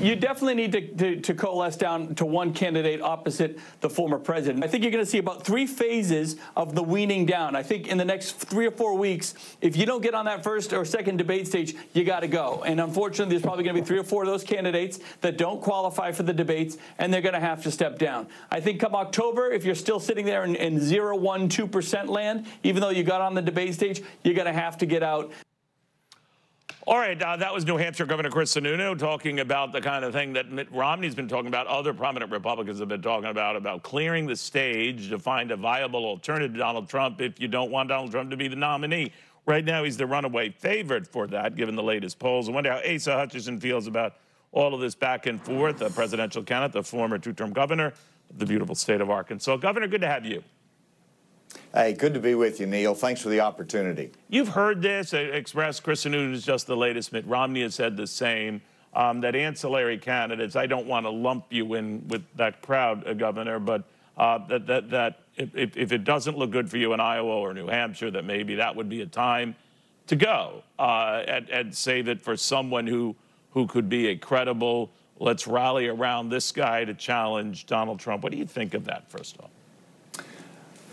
You definitely need to coalesce down to one candidate opposite the former president. I think you're going to see about 3 phases of the weaning down. I think in the next 3 or 4 weeks, if you don't get on that first or second debate stage, you got to go. And unfortunately, there's probably going to be 3 or 4 of those candidates that don't qualify for the debates, and they're going to have to step down. I think come October, if you're still sitting there in 0, 1, 2% land, even though you got on the debate stage, you're going to have to get out. All right, that was New Hampshire Governor Chris Sununu talking about the kind of thing that Mitt Romney's been talking about, other prominent Republicans have been talking about clearing the stage to find a viable alternative to Donald Trump if you don't want Donald Trump to be the nominee. Right now, he's the runaway favorite for that, given the latest polls. I wonder how Asa Hutchinson feels about all of this back and forth. A presidential candidate, the former 2-term governor of the beautiful state of Arkansas. Governor, good to have you. Hey, good to be with you, Neil. Thanks for the opportunity. You've heard this expressed. Chris Sununu is just the latest. Mitt Romney has said the same, that ancillary candidates, I don't want to lump you in with that crowd, Governor, but that if it doesn't look good for you in Iowa or New Hampshire, that maybe that would be a time to go and save it for someone who could be a credible, let's rally around this guy to challenge Donald Trump. What do you think of that, first of all?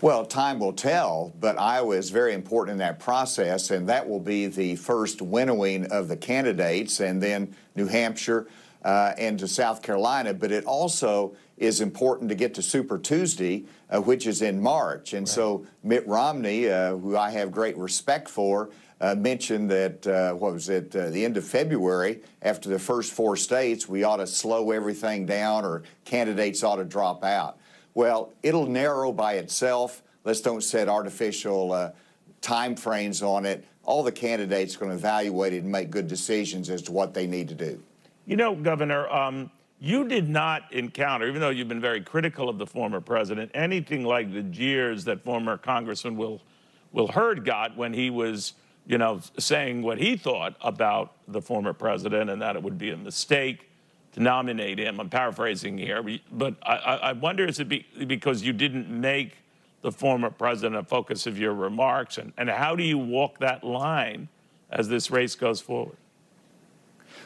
Well, time will tell, but Iowa is very important in that process, and that will be the first winnowing of the candidates, and then New Hampshire and to South Carolina. But it also is important to get to Super Tuesday, which is in March. And so Mitt Romney, who I have great respect for, mentioned that, the end of February, after the first 4 states, we ought to slow everything down or candidates ought to drop out. Well, it'll narrow by itself. Let's don't set artificial time frames on it. All the candidates are going to evaluate it and make good decisions as to what they need to do. You know, Governor, you did not encounter, even though you've been very critical of the former president, anything like the jeers that former Congressman Will Hurd got when he was, you know, saying what he thought about the former president and that it would be a mistake to nominate him. I'm paraphrasing here, but I wonder, is it because you didn't make the former president a focus of your remarks, and how do you walk that line as this race goes forward?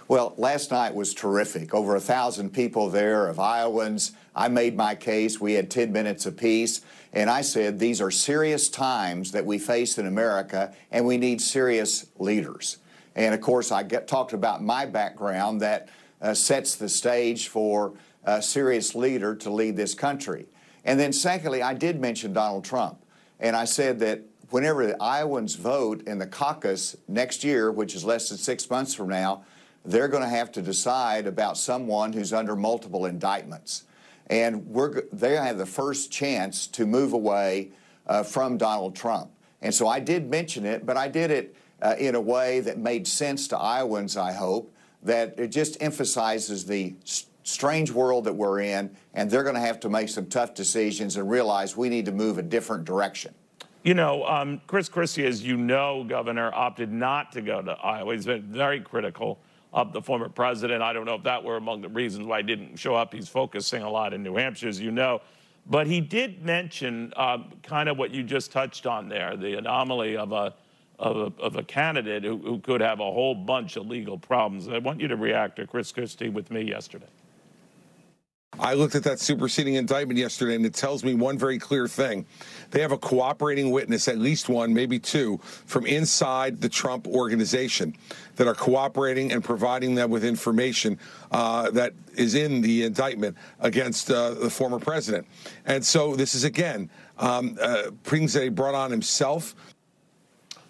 Well, last night was terrific. Over 1,000 people there of Iowans. I made my case. We had 10 minutes apiece, and I said these are serious times that we face in America, and we need serious leaders. And of course, I talked about my background that sets the stage for a serious leader to lead this country. And then secondly, I did mention Donald Trump. And I said that whenever the Iowans vote in the caucus next year, which is less than 6 months from now, they're going to have to decide about someone who's under multiple indictments. And they have the first chance to move away from Donald Trump. And so I did mention it, but I did it in a way that made sense to Iowans, I hope, that it just emphasizes the strange world that we're in, and they're going to have to make some tough decisions and realize we need to move a different direction. You know, Chris Christie, as you know, Governor, opted not to go to Iowa. He's been very critical of the former president. I don't know if that were among the reasons why he didn't show up. He's focusing a lot in New Hampshire, as you know. But he did mention kind of what you just touched on there, the anomaly of a candidate who could have a whole bunch of legal problems. I want you to react to Chris Christie with me yesterday. I looked at that superseding indictment yesterday, and it tells me one very clear thing. They have a cooperating witness, at least one, maybe 2, from inside the Trump organization that are cooperating and providing them with information that is in the indictment against the former president. And so this is, again, things that he brought on himself.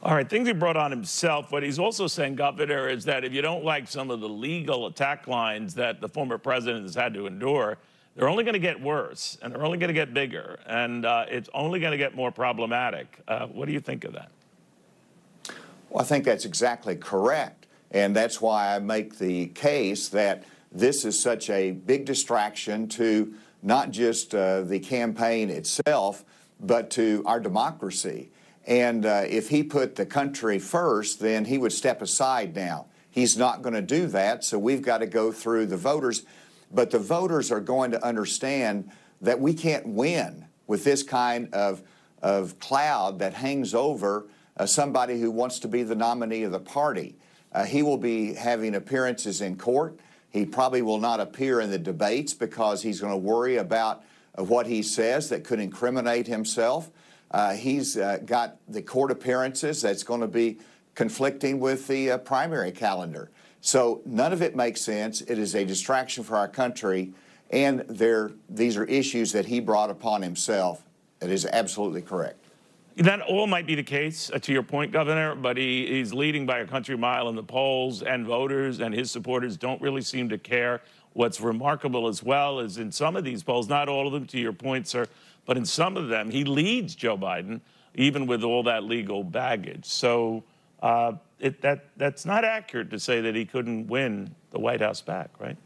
All right, things he brought on himself. What he's also saying, Governor, is that if you don't like some of the legal attack lines that the former president has had to endure, they're only going to get worse, and they're only going to get bigger, and it's only going to get more problematic. What do you think of that? Well, I think that's exactly correct, and that's why I make the case that this is such a big distraction to not just the campaign itself, but to our democracy. And if he put the country first, then he would step aside now. He's not going to do that, so we've got to go through the voters. But the voters are going to understand that we can't win with this kind of cloud that hangs over somebody who wants to be the nominee of the party. He will be having appearances in court. He probably will not appear in the debates because he's going to worry about what he says that could incriminate himself. He's got the court appearances that's going to be conflicting with the primary calendar. So none of it makes sense. It is a distraction for our country, and these are issues that he brought upon himself. It is absolutely correct. That all might be the case, to your point, Governor, but he's leading by a country mile in the polls, and voters and his supporters don't really seem to care. What's remarkable as well is in some of these polls, not all of them, to your point, sir, but in some of them, he leads Joe Biden, even with all that legal baggage. So that's not accurate to say that he couldn't win the White House back, right?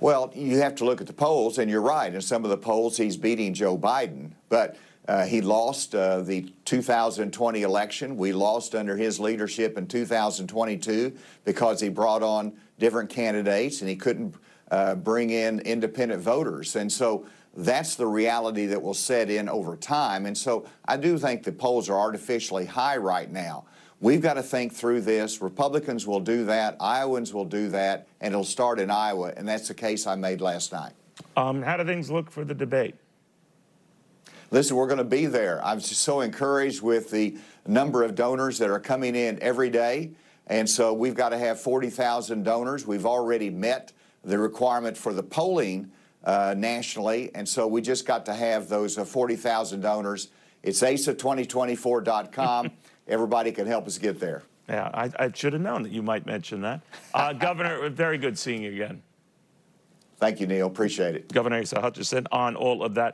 Well, you have to look at the polls, and you're right. In some of the polls, he's beating Joe Biden. But he lost the 2020 election. We lost under his leadership in 2022 because he brought on different candidates and he couldn't bring in independent voters. And so that's the reality that will set in over time. And so I do think the polls are artificially high right now. We've got to think through this. Republicans will do that. Iowans will do that. And it'll start in Iowa. And that's the case I made last night. How do things look for the debate? Listen, we're going to be there. I'm just so encouraged with the number of donors that are coming in every day. And so we've got to have 40,000 donors. We've already met the requirement for the polling nationally. And so we just got to have those 40,000 donors. It's asa2024.com. Everybody can help us get there. Yeah, I should have known that you might mention that. Governor, very good seeing you again. Thank you, Neil. Appreciate it. Governor Asa Hutchinson on all of that.